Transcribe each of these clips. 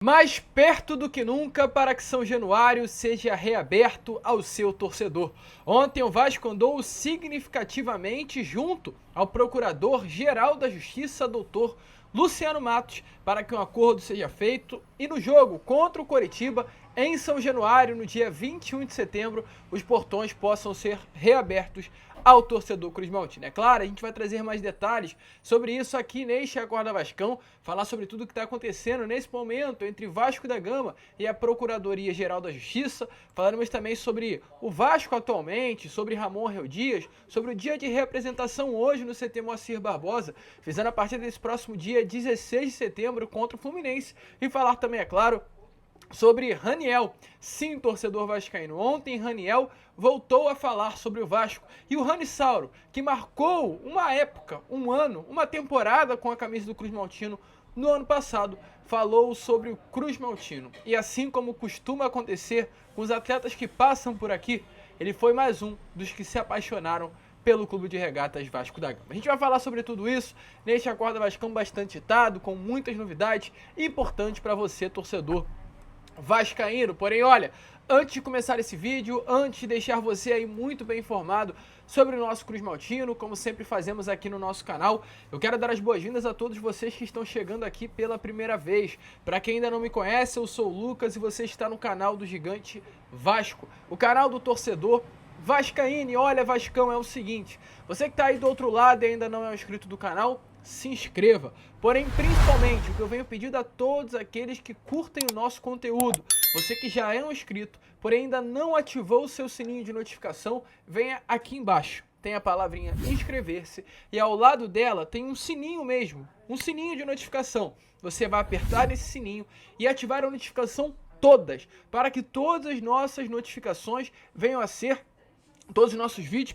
Mais perto do que nunca para que São Januário seja reaberto ao seu torcedor. Ontem o Vasco andou significativamente junto ao Procurador-Geral da Justiça, doutor Luciano Matos, para que um acordo seja feito e no jogo contra o Coritiba, em São Januário, no dia 21 de setembro, os portões possam ser reabertos ao torcedor cruzmaltino. É claro, a gente vai trazer mais detalhes sobre isso aqui neste Acorda Vascão, falar sobre tudo o que está acontecendo nesse momento entre Vasco da Gama e a Procuradoria-Geral da Justiça. Falaremos também sobre o Vasco atualmente, sobre Ramon Arreu Dias, sobre o dia de representação hoje no CT Moacir Barbosa, visando a partir desse próximo dia 16 de setembro contra o Fluminense, e falar também, é claro, sobre Raniel. Sim, torcedor vascaíno, ontem Raniel voltou a falar sobre o Vasco. E o Ranissauro, que marcou uma época, um ano, uma temporada com a camisa do Cruzmaltino no ano passado, falou sobre o Cruzmaltino. E assim como costuma acontecer com os atletas que passam por aqui, ele foi mais um dos que se apaixonaram pelo Clube de Regatas Vasco da Gama. A gente vai falar sobre tudo isso neste Acorda Vascão bastante ditado, com muitas novidades importantes para você, torcedor vascaíno. Porém, olha, antes de começar esse vídeo, antes de deixar você aí muito bem informado sobre o nosso Cruzmaltino, como sempre fazemos aqui no nosso canal, eu quero dar as boas-vindas a todos vocês que estão chegando aqui pela primeira vez. Para quem ainda não me conhece, eu sou o Lucas e você está no canal do Gigante Vasco, o canal do torcedor vascaíno. E olha, Vascão, é o seguinte, você que está aí do outro lado e ainda não é inscrito do canal, se inscreva. Porém, principalmente, o que eu venho pedindo a todos aqueles que curtem o nosso conteúdo, você que já é um inscrito, porém ainda não ativou o seu sininho de notificação, venha aqui embaixo. Tem a palavrinha inscrever-se e ao lado dela tem um sininho mesmo, um sininho de notificação. Você vai apertar nesse sininho e ativar a notificação todas, para que todas as nossas notificações venham a ser, todos os nossos vídeos,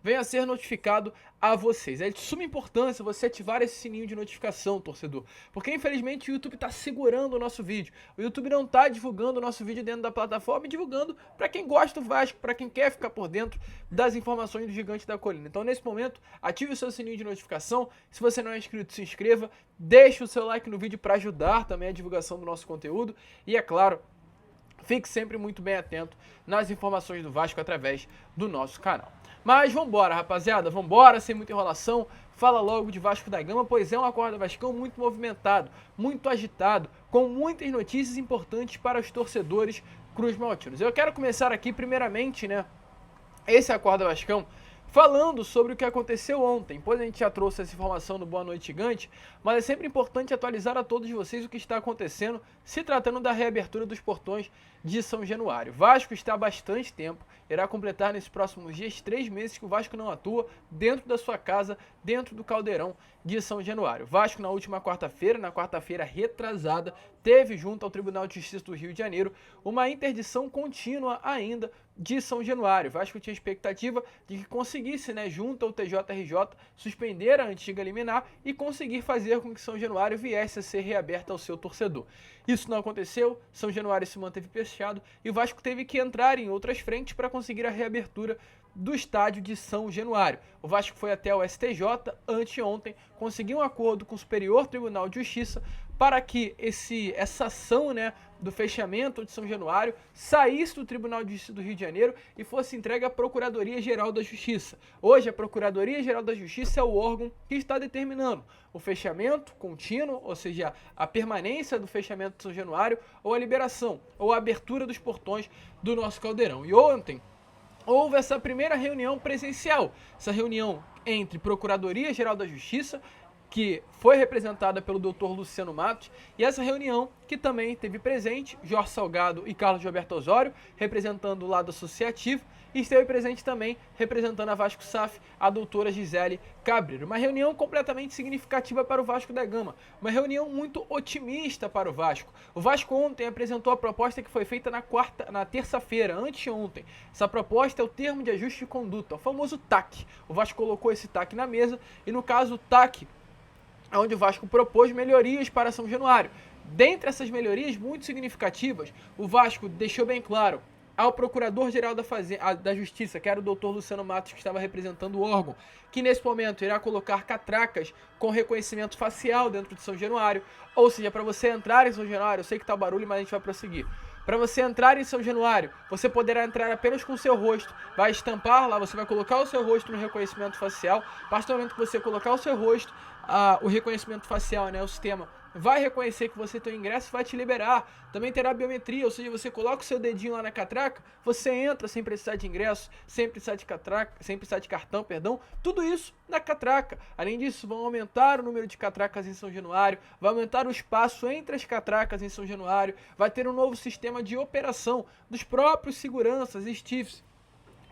venha a ser notificado a vocês. É de suma importância você ativar esse sininho de notificação, torcedor, porque infelizmente o YouTube está segurando o nosso vídeo. O YouTube não está divulgando o nosso vídeo dentro da plataforma e divulgando para quem gosta do Vasco, para quem quer ficar por dentro das informações do Gigante da Colina. Então, nesse momento, ative o seu sininho de notificação. Se você não é inscrito, se inscreva. Deixe o seu like no vídeo para ajudar também a divulgação do nosso conteúdo. E, é claro, fique sempre muito bem atento nas informações do Vasco através do nosso canal. Mas vambora, rapaziada, vambora, sem muita enrolação, fala logo de Vasco da Gama, pois é um Acorda Vascão muito movimentado, muito agitado, com muitas notícias importantes para os torcedores cruzmaltinos. Eu quero começar aqui, primeiramente, esse Acorda Vascão, falando sobre o que aconteceu ontem. Pois a gente já trouxe essa informação no Boa Noite Gigante, mas é sempre importante atualizar a todos vocês o que está acontecendo, se tratando da reabertura dos portões de São Januário. Vasco está há bastante tempo, irá completar nesses próximos dias 3 meses que o Vasco não atua dentro da sua casa, dentro do caldeirão de São Januário. Vasco, na última quarta-feira, na quarta-feira retrasada, teve junto ao Tribunal de Justiça do Rio de Janeiro uma interdição contínua ainda de São Januário. Vasco tinha expectativa de que conseguisse, junto ao TJRJ, suspender a antiga liminar e conseguir fazer com que São Januário viesse a ser reaberta ao seu torcedor. Isso não aconteceu, São Januário se manteve fechado e o Vasco teve que entrar em outras frentes para conseguir a reabertura do estádio de São Januário. O Vasco foi até o STJ anteontem, conseguiu um acordo com o Superior Tribunal de Justiça para que essa ação do fechamento de São Januário saísse do Tribunal de Justiça do Rio de Janeiro e fosse entregue à Procuradoria-Geral da Justiça. Hoje, a Procuradoria-Geral da Justiça é o órgão que está determinando o fechamento contínuo, ou seja, a permanência do fechamento de São Januário, ou a liberação, ou a abertura dos portões do nosso caldeirão. E ontem houve essa primeira reunião presencial, essa reunião entre Procuradoria-Geral da Justiça, que foi representada pelo Dr. Luciano Matos, e essa reunião que também teve presente Jorge Salgado e Carlos Gilberto Osório, representando o lado associativo, e esteve presente também, representando a Vasco SAF, a doutora Gisele Cabreiro. Uma reunião completamente significativa para o Vasco da Gama, uma reunião muito otimista para o Vasco. O Vasco ontem apresentou a proposta que foi feita na terça-feira, anteontem. Essa proposta é o termo de ajuste de conduta, o famoso TAC. O Vasco colocou esse TAC na mesa, e no caso o TAC, onde o Vasco propôs melhorias para São Januário. Dentre essas melhorias muito significativas, o Vasco deixou bem claro ao Procurador-Geral da Justiça, que era o Dr. Luciano Matos, que estava representando o órgão, que nesse momento irá colocar catracas com reconhecimento facial dentro de São Januário, ou seja, para você entrar em São Januário, eu sei que tá barulho, mas a gente vai prosseguir. Para você entrar em São Januário, você poderá entrar apenas com o seu rosto, vai estampar lá, você vai colocar o seu rosto no reconhecimento facial, a partir do momento que você colocar o seu rosto, o reconhecimento facial, né, o sistema vai reconhecer que você tem o ingresso e vai te liberar. Também terá biometria, ou seja, você coloca o seu dedinho lá na catraca, você entra sem precisar de ingresso, sem precisar de catraca, sem precisar de cartão, perdão, tudo isso na catraca. Além disso, vão aumentar o número de catracas em São Januário, vai aumentar o espaço entre as catracas em São Januário, vai ter um novo sistema de operação dos próprios seguranças e stiffs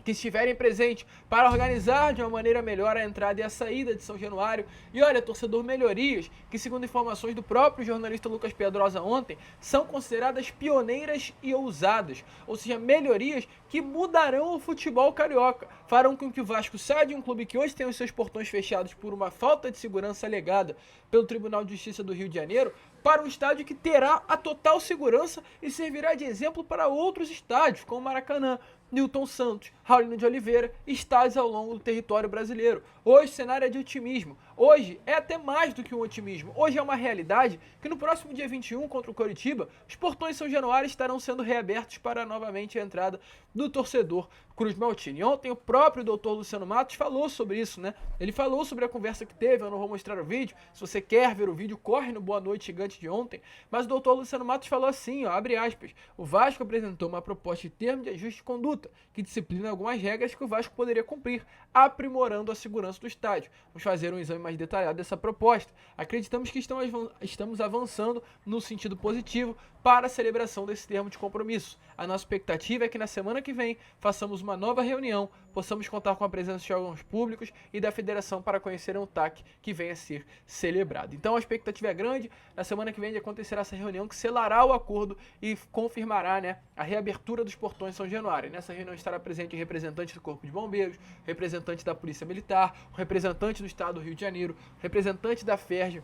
que estiverem presentes para organizar de uma maneira melhor a entrada e a saída de São Januário. E olha, torcedor, melhorias que, segundo informações do próprio jornalista Lucas Pedrosa ontem, são consideradas pioneiras e ousadas, ou seja, melhorias que mudarão o futebol carioca, farão com que o Vasco saia de um clube que hoje tem os seus portões fechados por uma falta de segurança alegada pelo Tribunal de Justiça do Rio de Janeiro, para um estádio que terá a total segurança e servirá de exemplo para outros estádios, como o Maracanã, Newton Santos, Raulino de Oliveira, estádios ao longo do território brasileiro. Hoje o cenário é de otimismo. Hoje é até mais do que um otimismo. Hoje é uma realidade que no próximo dia 21 contra o Coritiba, os portões São Januário estarão sendo reabertos para novamente a entrada do torcedor Cruz Maltini. Ontem o próprio doutor Luciano Matos falou sobre isso, né? Ele falou sobre a conversa que teve, eu não vou mostrar o vídeo. Se você quer ver o vídeo, corre no Boa Noite Gigante de ontem. Mas o doutor Luciano Matos falou assim, ó, abre aspas, o Vasco apresentou uma proposta de termo de ajuste de conduta, que disciplina algumas regras que o Vasco poderia cumprir, aprimorando a segurança do estádio. Vamos fazer um exame mais detalhado dessa proposta. Acreditamos que estamos avançando no sentido positivo para a celebração desse termo de compromisso. A nossa expectativa é que na semana que vem façamos uma nova reunião, possamos contar com a presença de órgãos públicos e da federação para conhecer um TAC que venha a ser celebrado. Então a expectativa é grande, na semana que vem acontecerá essa reunião que selará o acordo e confirmará, né, a reabertura dos portões São Januário. Nessa reunião estará presente o representante do Corpo de Bombeiros, representante da Polícia Militar, o representante do Estado do Rio de Janeiro, representante da FERJ,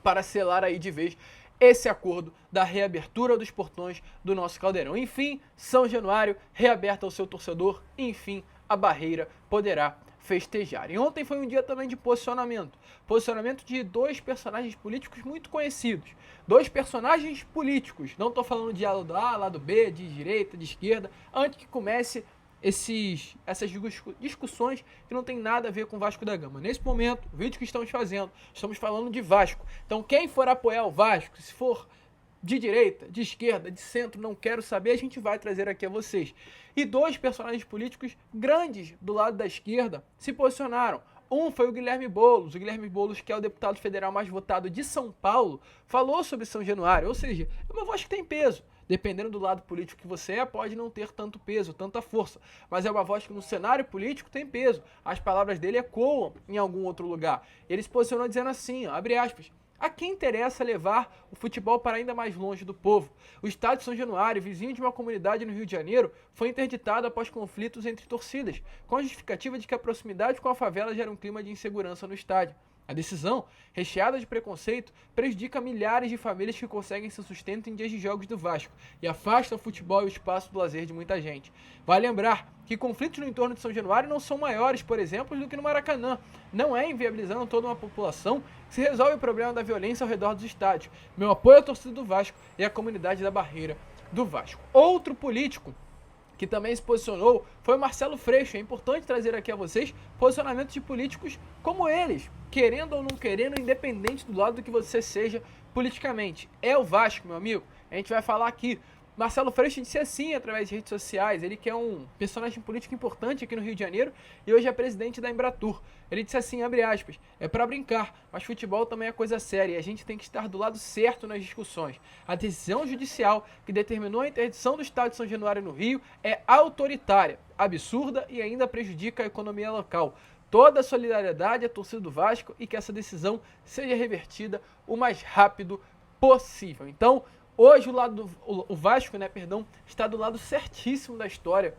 para selar aí de vez esse acordo da reabertura dos portões do nosso Caldeirão. Enfim, São Januário reaberta ao seu torcedor, enfim, a Barreira poderá festejar. E ontem foi um dia também de posicionamento. Posicionamento de dois personagens políticos muito conhecidos. Dois personagens políticos. Não estou falando de lado A, lado B, de direita, de esquerda. Antes que comece essas discussões que não tem nada a ver com o Vasco da Gama. Nesse momento, o vídeo que estamos fazendo, estamos falando de Vasco. Então quem for apoiar o Vasco, se for de direita, de esquerda, de centro, não quero saber, a gente vai trazer aqui a vocês. E dois personagens políticos grandes do lado da esquerda se posicionaram. Um foi o Guilherme Boulos que é o deputado federal mais votado de São Paulo, falou sobre São Januário, ou seja, é uma voz que tem peso. Dependendo do lado político que você é, pode não ter tanto peso, tanta força. Mas é uma voz que no cenário político tem peso. As palavras dele ecoam em algum outro lugar. Ele se posicionou dizendo assim, ó, abre aspas, a quem interessa levar o futebol para ainda mais longe do povo? O estádio de São Januário, vizinho de uma comunidade no Rio de Janeiro, foi interditado após conflitos entre torcidas, com a justificativa de que a proximidade com a favela gera um clima de insegurança no estádio. A decisão, recheada de preconceito, prejudica milhares de famílias que conseguem seu sustento em dias de jogos do Vasco e afasta o futebol e o espaço do lazer de muita gente. Vale lembrar que conflitos no entorno de São Januário não são maiores, por exemplo, do que no Maracanã. Não é inviabilizando toda uma população que se resolve o problema da violência ao redor dos estádios. Meu apoio à torcida do Vasco e à comunidade da Barreira do Vasco. Outro político que também se posicionou foi o Marcelo Freixo. É importante trazer aqui a vocês posicionamentos de políticos como eles, querendo ou não querendo, independente do lado do que você seja politicamente. É o Vasco, meu amigo. A gente vai falar aqui. Marcelo Freixo disse assim através de redes sociais, ele que é um personagem político importante aqui no Rio de Janeiro e hoje é presidente da Embratur. Ele disse assim, abre aspas, é pra brincar, mas futebol também é coisa séria e a gente tem que estar do lado certo nas discussões. A decisão judicial que determinou a interdição do estádio de São Januário no Rio é autoritária, absurda e ainda prejudica a economia local. Toda a solidariedade à torcida do Vasco e que essa decisão seja revertida o mais rápido possível. Então, hoje o Vasco, né, está do lado certíssimo da história.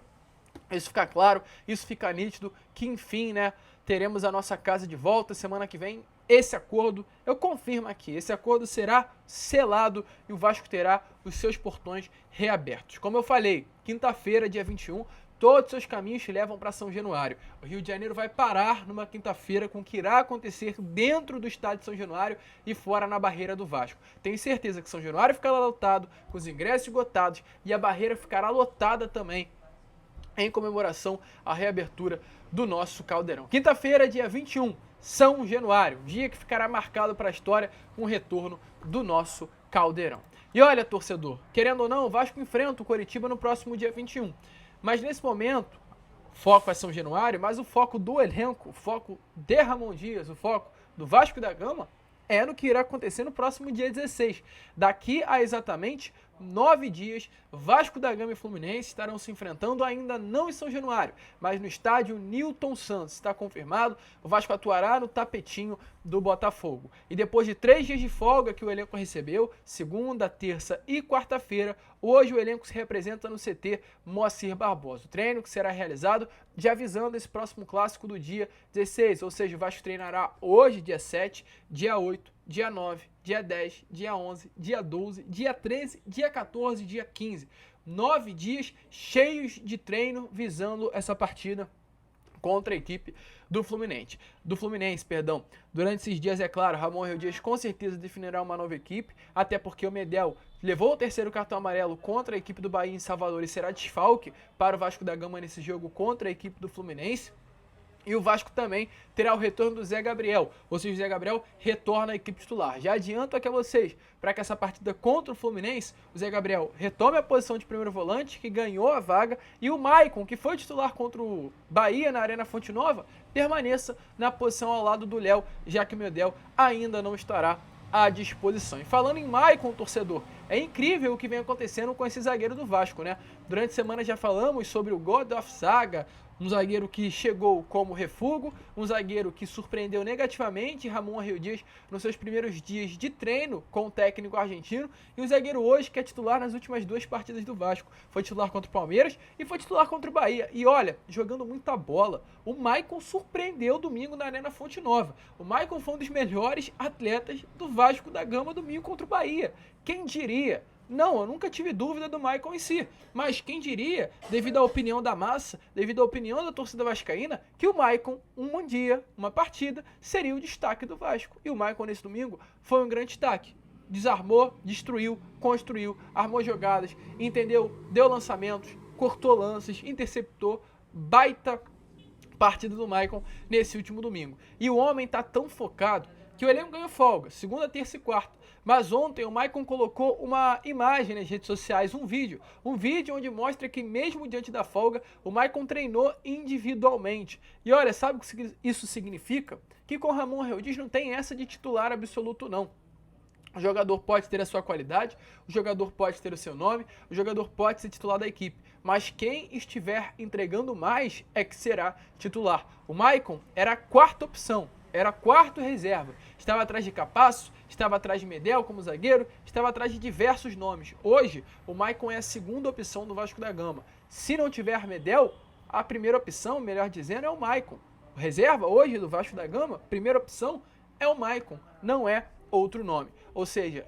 Isso fica claro, isso fica nítido, que enfim, né, teremos a nossa casa de volta semana que vem. esse acordo, eu confirmo aqui, esse acordo será selado e o Vasco terá os seus portões reabertos. Como eu falei, quinta-feira, dia 21, todos os seus caminhos levam para São Januário. O Rio de Janeiro vai parar numa quinta-feira com o que irá acontecer dentro do estádio de São Januário e fora na barreira do Vasco. Tenho certeza que São Januário ficará lotado, com os ingressos esgotados, e a barreira ficará lotada também em comemoração à reabertura do nosso Caldeirão. Quinta-feira, dia 21, São Januário, dia que ficará marcado para a história com o retorno do nosso Caldeirão. E olha, torcedor, querendo ou não, o Vasco enfrenta o Coritiba no próximo dia 21. Mas nesse momento, o foco é São Januário, mas o foco do elenco, o foco de Ramon Dias, o foco do Vasco da Gama é no que irá acontecer no próximo dia 16. Daqui a exatamente 9 dias, Vasco da Gama e Fluminense estarão se enfrentando ainda não em São Januário, mas no estádio Newton Santos. Está confirmado, o Vasco atuará no tapetinho do Botafogo. E depois de 3 dias de folga que o elenco recebeu, segunda, terça e quarta-feira, hoje o elenco se representa no CT Moacir Barbosa. O treino que será realizado já visando esse próximo clássico do dia 16, ou seja, o Vasco treinará hoje, dia 7, dia 8, dia 9, dia 10, dia 11, dia 12, dia 13, dia 14, dia 15. 9 dias cheios de treino visando essa partida contra a equipe do Fluminense. Durante esses dias, é claro, Ramon Rio Dias com certeza definirá uma nova equipe, até porque o Medel levou o terceiro cartão amarelo contra a equipe do Bahia em Salvador e será desfalque para o Vasco da Gama nesse jogo contra a equipe do Fluminense. E o Vasco também terá o retorno do Zé Gabriel, ou seja, o Zé Gabriel retorna à equipe titular. Já adianto aqui a vocês, para que essa partida contra o Fluminense, o Zé Gabriel retome a posição de primeiro volante, que ganhou a vaga, e o Maicon, que foi titular contra o Bahia na Arena Fonte Nova, permaneça na posição ao lado do Léo, já que o Medel ainda não estará à disposição. E falando em Maicon, torcedor, é incrível o que vem acontecendo com esse zagueiro do Vasco, né? Durante a semana já falamos sobre o God of Saga, um zagueiro que chegou como refúgio, um zagueiro que surpreendeu negativamente Ramon Rio Dias nos seus primeiros dias de treino com o técnico argentino, e um zagueiro hoje que é titular nas últimas 2 partidas do Vasco. Foi titular contra o Palmeiras e foi titular contra o Bahia. E olha, jogando muita bola, o Maicon surpreendeu domingo na Arena Fonte Nova. O Maicon foi um dos melhores atletas do Vasco da Gama domingo contra o Bahia. Quem diria? Não, eu nunca tive dúvida do Maicon em si, mas quem diria, devido à opinião da massa, devido à opinião da torcida vascaína, que o Maicon, um dia, uma partida, seria o destaque do Vasco. E o Maicon nesse domingo foi um grande destaque. Desarmou, destruiu, construiu, armou jogadas, entendeu, deu lançamentos, cortou lances, interceptou, baita partida do Maicon nesse último domingo. E o homem tá tão focado que o elenco ganhou folga, segunda, terça e quarta. Mas ontem o Maicon colocou uma imagem nas redes sociais, um vídeo onde mostra que mesmo diante da folga, o Maicon treinou individualmente. E olha, sabe o que isso significa? Que com Ramon Rio Dias não tem essa de titular absoluto não. O jogador pode ter a sua qualidade, o jogador pode ter o seu nome, o jogador pode ser titular da equipe, mas quem estiver entregando mais é que será titular. O Maicon era a quarta opção, era quarto reserva, estava atrás de Capasso, estava atrás de Medel como zagueiro, estava atrás de diversos nomes. Hoje, o Maicon é a segunda opção do Vasco da Gama. Se não tiver Medel, a primeira opção, melhor dizendo, é o Maicon. O reserva hoje do Vasco da Gama, primeira opção é o Maicon, não é outro nome. Ou seja,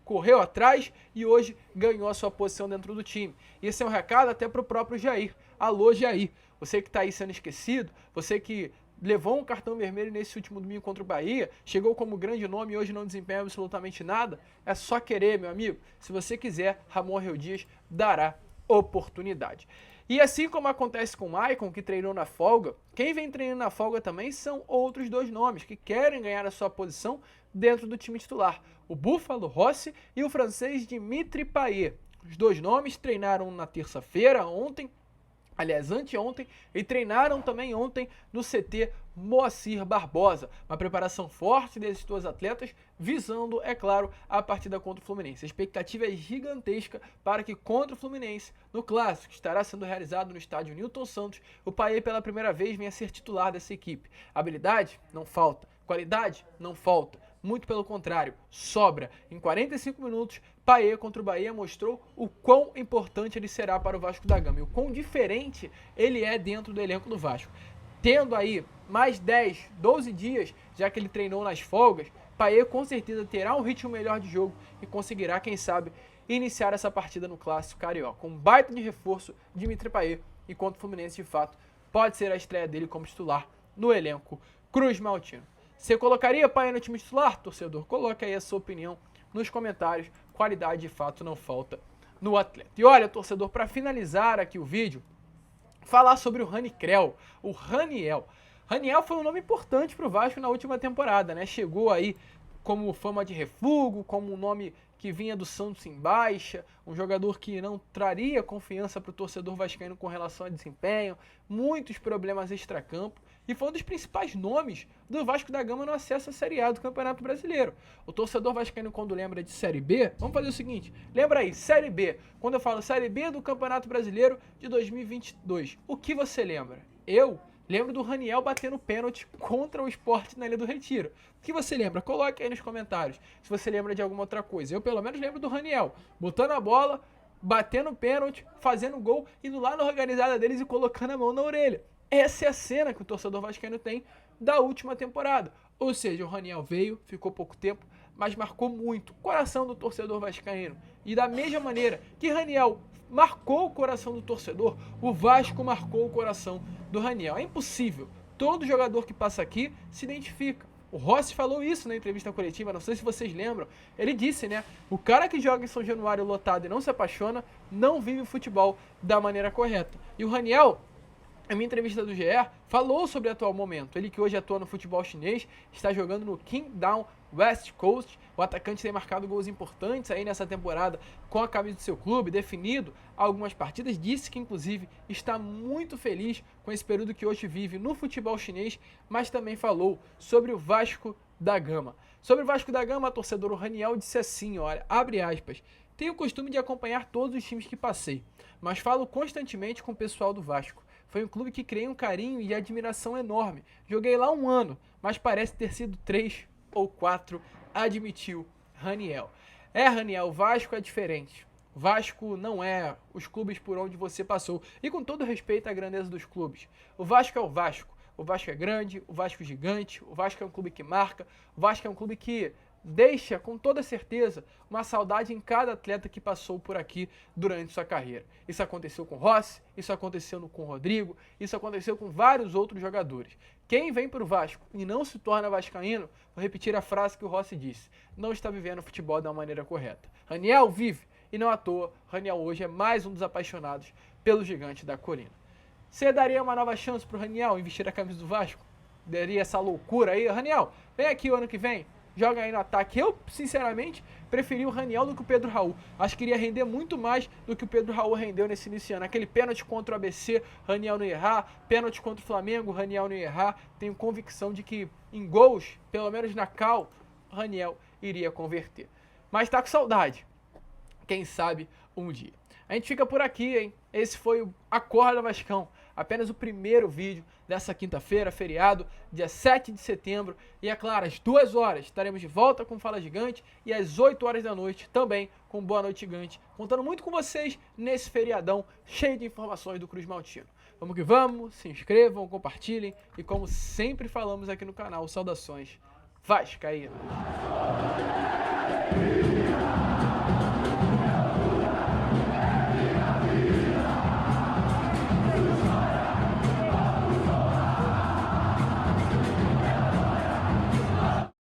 correu atrás e hoje ganhou a sua posição dentro do time. Esse é um recado até para o próprio Jair. Alô, Jair, você que está aí sendo esquecido, você que levou um cartão vermelho nesse último domingo contra o Bahia, chegou como grande nome e hoje não desempenha absolutamente nada, é só querer, meu amigo. Se você quiser, Ramon Rio Dias dará oportunidade. E assim como acontece com o Maicon, que treinou na folga, quem vem treinando na folga também são outros 2 nomes que querem ganhar a sua posição dentro do time titular. O Búfalo Rossi e o francês Dimitri Payet. Os 2 nomes treinaram na terça-feira, anteontem, e treinaram também ontem no CT Moacir Barbosa. Uma preparação forte desses 2 atletas, visando, é claro, a partida contra o Fluminense. A expectativa é gigantesca para que contra o Fluminense, no clássico que estará sendo realizado no estádio Newton Santos, o Payet pela primeira vez venha a ser titular dessa equipe. Habilidade? Não falta. Qualidade? Não falta. Muito pelo contrário, sobra. Em 45 minutos, Payet contra o Bahia mostrou o quão importante ele será para o Vasco da Gama e o quão diferente ele é dentro do elenco do Vasco. tendo aí mais 10, 12 dias, já que ele treinou nas folgas, Payet com certeza terá um ritmo melhor de jogo e conseguirá, quem sabe, iniciar essa partida no Clássico Carioca. Um baita de reforço, Dimitri Payet, e contra o Fluminense, de fato, pode ser a estreia dele como titular no elenco cruzmaltino. Você colocaria Payet no time titular, torcedor? Coloque aí a sua opinião nos comentários. Qualidade, de fato, não falta no atleta. E olha, torcedor, para finalizar aqui o vídeo, falar sobre o Ranikrel, o Raniel. Raniel foi um nome importante para o Vasco na última temporada, né? Chegou aí como fama de refúgio, como um nome que vinha do Santos em baixa, um jogador que não traria confiança para o torcedor vascaíno com relação a desempenho, muitos problemas extracampo, e foi um dos principais nomes do Vasco da Gama no acesso à Série A do Campeonato Brasileiro. O torcedor vascaíno, quando lembra de Série B, vamos fazer o seguinte, lembra aí, Série B, quando eu falo Série B do Campeonato Brasileiro de 2022, o que você lembra? Eu lembro do Raniel batendo pênalti contra o Sport na Ilha do Retiro. O que você lembra? Coloque aí nos comentários se você lembra de alguma outra coisa. Eu pelo menos lembro do Raniel botando a bola, batendo pênalti, fazendo gol, indo lá na organizada deles e colocando a mão na orelha. Essa é a cena que o torcedor vascaíno tem da última temporada. Ou seja, o Raniel veio, ficou pouco tempo, mas marcou muito o coração do torcedor vascaíno. E da mesma maneira que Raniel marcou o coração do torcedor, o Vasco marcou o coração do Raniel. É impossível. Todo jogador que passa aqui se identifica. O Rossi falou isso na entrevista coletiva, não sei se vocês lembram. Ele disse, né? O cara que joga em São Januário lotado e não se apaixona, não vive o futebol da maneira correta. E o Raniel, a minha entrevista do GE, falou sobre o atual momento. Ele que hoje atua no futebol chinês, está jogando no Qingdao West Coast. O atacante tem marcado gols importantes aí nessa temporada com a camisa do seu clube, definido algumas partidas. Disse que, inclusive, está muito feliz com esse período que hoje vive no futebol chinês, mas também falou sobre o Vasco da Gama. Sobre o Vasco da Gama, a torcedor Raniel disse assim, olha, abre aspas, tenho o costume de acompanhar todos os times que passei, mas falo constantemente com o pessoal do Vasco. Foi um clube que criei um carinho e admiração enorme. Joguei lá 1 ano, mas parece ter sido 3 ou 4, admitiu Raniel. Raniel, o Vasco é diferente. O Vasco não é os clubes por onde você passou. E com todo respeito à grandeza dos clubes, o Vasco é o Vasco. O Vasco é grande, o Vasco é gigante, o Vasco é um clube que marca, o Vasco é um clube que deixa, com toda certeza, uma saudade em cada atleta que passou por aqui durante sua carreira. Isso aconteceu com o Rossi, isso aconteceu com o Rodrigo, isso aconteceu com vários outros jogadores. Quem vem para o Vasco e não se torna vascaíno, vou repetir a frase que o Rossi disse, não está vivendo o futebol da maneira correta. Raniel vive, e não à toa, Raniel hoje é mais um dos apaixonados pelo gigante da colina. Você daria uma nova chance para o Raniel em vestir a camisa do Vasco? Daria essa loucura aí? Raniel, vem aqui o ano que vem, joga aí no ataque. Eu, sinceramente, preferi o Raniel do que o Pedro Raul. Acho que iria render muito mais do que o Pedro Raul rendeu nesse início de ano. Aquele pênalti contra o ABC, Raniel não ia errar. Pênalti contra o Flamengo, Raniel não ia errar. Tenho convicção de que em gols, pelo menos na cal, Raniel iria converter. Mas tá com saudade. Quem sabe um dia. A gente fica por aqui, hein? Esse foi o Acorda Vascão. Apenas o primeiro vídeo dessa quinta-feira, feriado, dia 7 de setembro. E é claro, às 2 horas estaremos de volta com Fala Gigante e às 8 horas da noite também com Boa Noite Gigante. Contando muito com vocês nesse feriadão cheio de informações do cruzmaltino. Vamos que vamos, se inscrevam, compartilhem e como sempre falamos aqui no canal, saudações vascaínas.